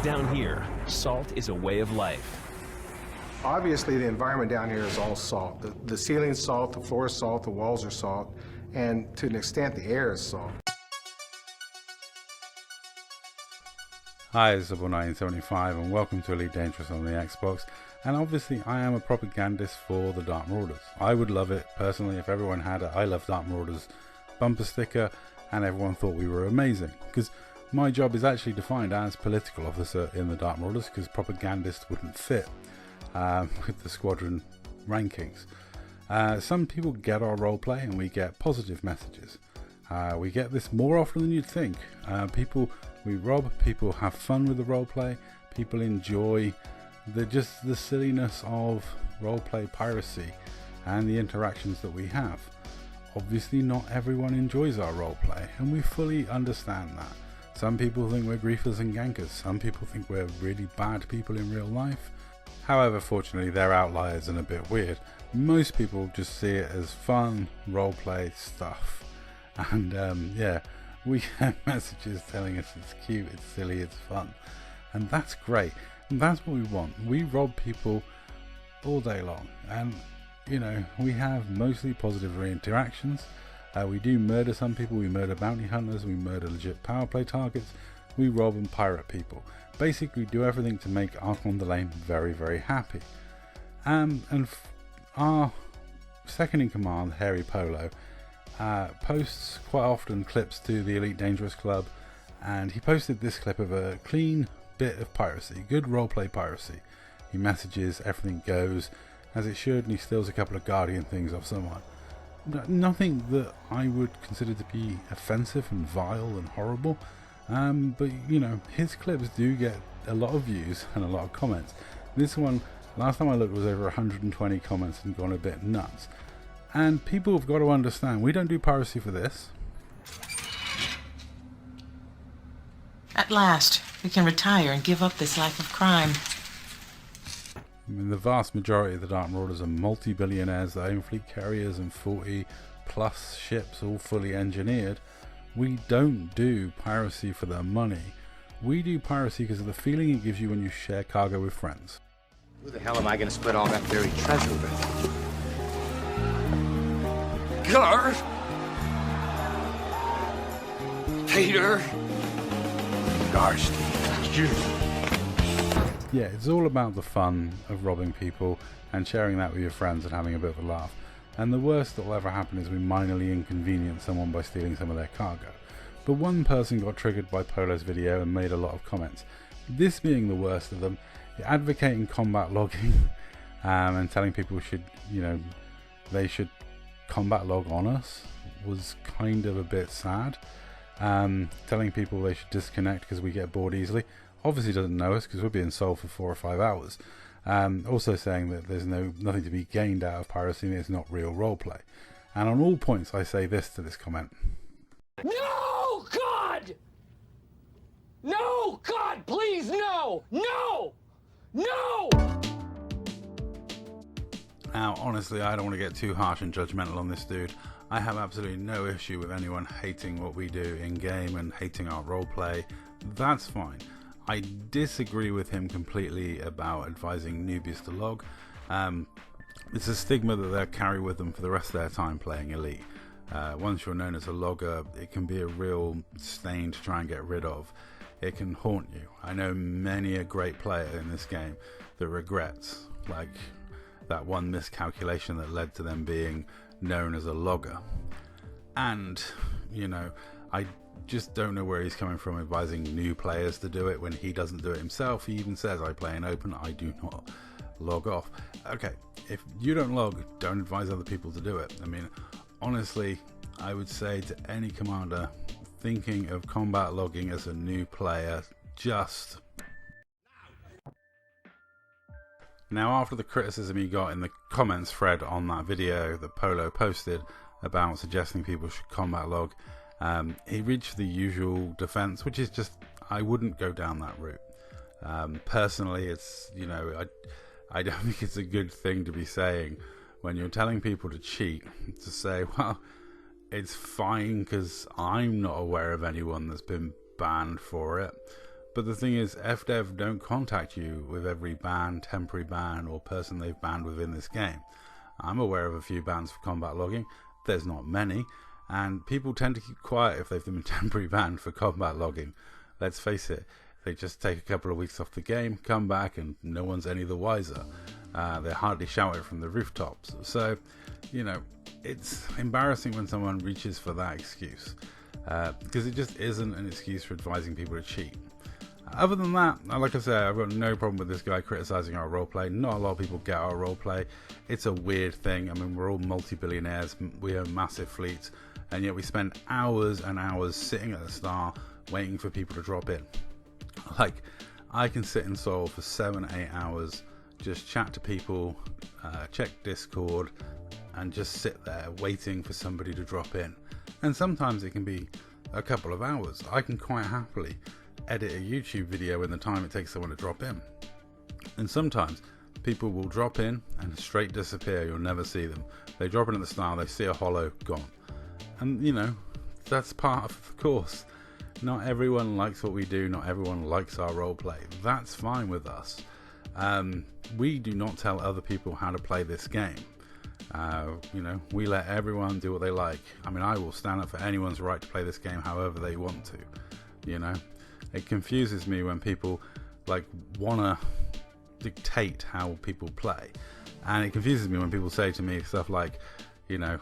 Down here, salt is a way of life. Obviously, the environment down here is all salt. The ceiling's salt, the floor is salt, the walls are salt, and to an extent, the air is salt. Hi, it's Double1975 and welcome to Elite Dangerous on the Xbox. And obviously I am a propagandist for the Dark Marauders. I would love it personally if everyone had a I love Dark Marauders bumper sticker and everyone thought we were amazing. Because my job is actually defined as political officer in the Dark Marauders, because propagandist wouldn't fit with the squadron rankings. Some people get our roleplay and we get positive messages. We get this more often than you'd think. We rob, people have fun with the roleplay, people enjoy the silliness of roleplay piracy and the interactions that we have. Obviously not everyone enjoys our roleplay, and we fully understand that. Some people think we're griefers and gankers, some people think we're really bad people in real life. However, fortunately they're outliers and a bit weird. Most people just see it as fun roleplay stuff, and yeah, we get messages telling us it's cute, it's silly, it's fun, and that's great. And that's what we want. We rob people all day long, and you know, we have mostly positive interactions. We do murder some people, we murder bounty hunters, we murder legit power play targets, we rob and pirate people. Basically do everything to make Archon the Lane very, very happy. Our second in command, Hairy Polo, posts quite often clips to the Elite Dangerous Club, and he posted this clip of a clean bit of piracy, good roleplay piracy. He messages, everything goes as it should, and he steals a couple of Guardian things off someone. Nothing that I would consider to be offensive and vile and horrible, but you know, his clips do get a lot of views and a lot of comments. This one, last time I looked, was over 120 comments and gone a bit nuts. And people have got to understand, we don't do piracy for this. At last, we can retire and give up this life of crime. I mean, the vast majority of the Dark Marauders are multi-billionaires that own fleet carriers and 40 plus ships, all fully engineered. We don't do piracy for the money. We do piracy because of the feeling it gives you when you share cargo with friends. Who the hell am I going to split all that buried treasure with? Gar, Peter, yeah, it's all about the fun of robbing people and sharing that with your friends and having a bit of a laugh. And the worst that will ever happen is we minorly inconvenience someone by stealing some of their cargo. But one person got triggered by Polo's video and made a lot of comments. This being the worst of them, advocating combat logging and telling people they should combat log on us was kind of a bit sad. Telling people they should disconnect because we get bored easily. Obviously doesn't know us because we're being sold for 4 or 5 hours. Also saying that there's nothing to be gained out of piracy and it's not real roleplay. And on all points I say this to this comment. No, God! No, God, please, no! No! No! Now, honestly, I don't want to get too harsh and judgmental on this dude. I have absolutely no issue with anyone hating what we do in-game and hating our roleplay. That's fine. I disagree with him completely about advising newbies to log. It's a stigma that they'll carry with them for the rest of their time playing Elite. Once you're known as a logger, it can be a real stain to try and get rid of. It can haunt you. I know many a great player in this game that regrets, like that one miscalculation that led to them being known as a logger. And you know, I just don't know where he's coming from advising new players to do it when he doesn't do it himself. He even says, I play in open, I do not log off. Okay, if you don't log, don't advise other people to do it. I mean, honestly, I would say to any commander thinking of combat logging as a new player, just... Now, after the criticism he got in the comments thread on that video that Polo posted about suggesting people should combat log, he reached the usual defense, which is just, I wouldn't go down that route. Personally, it's, you know, I don't think it's a good thing to be saying when you're telling people to cheat, to say, well, it's fine because I'm not aware of anyone that's been banned for it. But the thing is, FDev don't contact you with every ban, temporary ban, or person they've banned within this game. I'm aware of a few bans for combat logging. There's not many, and people tend to keep quiet if they've been temporary banned for combat logging. Let's face it, they just take a couple of weeks off the game, come back, and no one's any the wiser. They hardly shout it from the rooftops. So, you know, it's embarrassing when someone reaches for that excuse, because it just isn't an excuse for advising people to cheat. Other than that, like I said, I've got no problem with this guy criticizing our roleplay. Not a lot of people get our roleplay. It's a weird thing. I mean, we're all multi-billionaires, we own massive fleets, and yet we spend hours and hours sitting at the star waiting for people to drop in. Like, I can sit in Seoul for 7-8 hours, just chat to people, check Discord, and just sit there waiting for somebody to drop in. And sometimes it can be a couple of hours. I can quite happily edit a YouTube video in the time it takes someone to drop in. And sometimes people will drop in and straight disappear. You'll never see them. They drop in at the start, they see a hollow, gone. And you know, that's part of the course. Not everyone likes what we do, not everyone likes our roleplay. That's fine with us. We do not tell other people how to play this game. You know, we let everyone do what they like. I mean, I will stand up for anyone's right to play this game however they want to. You know, it confuses me when people like wanna dictate how people play, and it confuses me when people say to me stuff like, you know,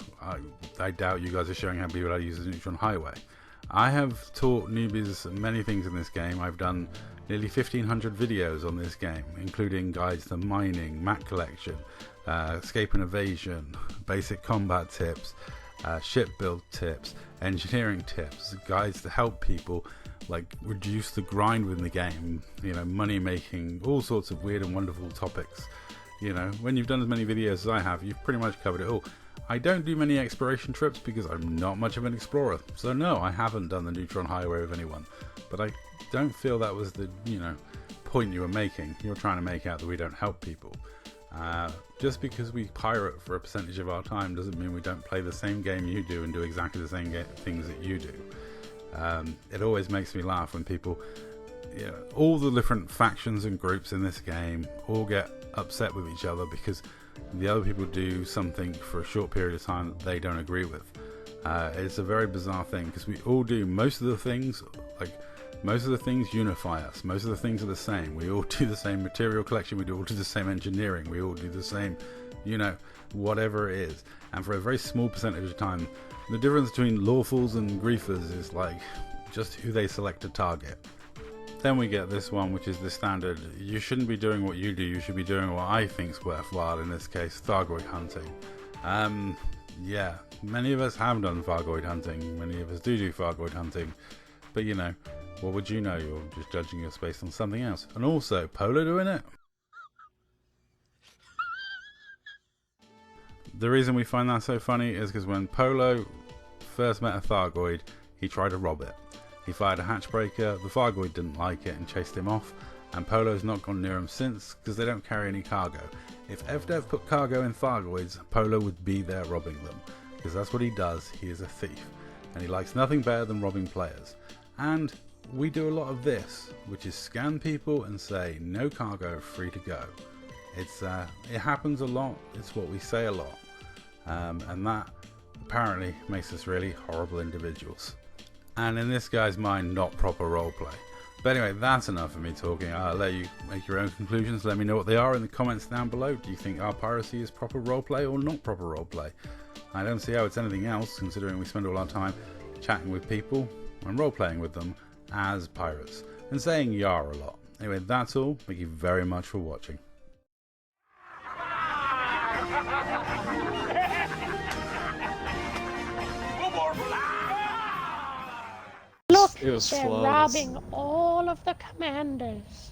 I doubt you guys are showing how people use the neutron highway. I have taught newbies many things in this game. I've done nearly 1,500 videos on this game, including guides to mining, map collection, escape and evasion, basic combat tips, ship build tips, engineering tips, guides to help people like reduce the grind within the game, you know, money making, all sorts of weird and wonderful topics. You know, when you've done as many videos as I have, you've pretty much covered it all. I don't do many exploration trips because I'm not much of an explorer, so no, I haven't done the Neutron Highway with anyone. But I don't feel that was the, you know, point you were making. You're trying to make out that we don't help people. Just because we pirate for a percentage of our time doesn't mean we don't play the same game you do and do exactly the same things that you do. It always makes me laugh when people, you know, all the different factions and groups in this game all get upset with each other because the other people do something for a short period of time that they don't agree with. It's a very bizarre thing because we all do most of the things, like most of the things unify us. Most of the things are the same. We all do the same material collection. We all do the same engineering. We all do the same, you know, whatever it is. And for a very small percentage of time, the difference between lawfuls and griefers is like just who they select to target. Then we get this one, which is the standard. You shouldn't be doing what you do. You should be doing what I think's worthwhile. In this case, Thargoid hunting. Yeah, many of us have done Thargoid hunting. Many of us do Thargoid hunting. But you know, what would you know? You're just judging us based on something else. And also, Polo doing it? The reason we find that so funny is because when Polo first met a Thargoid, he tried to rob it. He fired a hatchbreaker, the Thargoid didn't like it and chased him off, and Polo's not gone near him since because they don't carry any cargo. If FDev put cargo in Thargoids, Polo would be there robbing them, because that's what he does. He is a thief, and he likes nothing better than robbing players. And we do a lot of this, which is scan people and say no cargo, free to go. It happens a lot. It's what we say a lot, and that apparently makes us really horrible individuals. And in this guy's mind, not proper roleplay. But anyway, that's enough of me talking. I'll let you make your own conclusions. Let me know what they are in the comments down below. Do you think our piracy is proper roleplay or not proper roleplay? I don't see how it's anything else, considering we spend all our time chatting with people and roleplaying with them as pirates and saying yar a lot. Anyway, that's all. Thank you very much for watching. Look, they're robbing all of the commanders.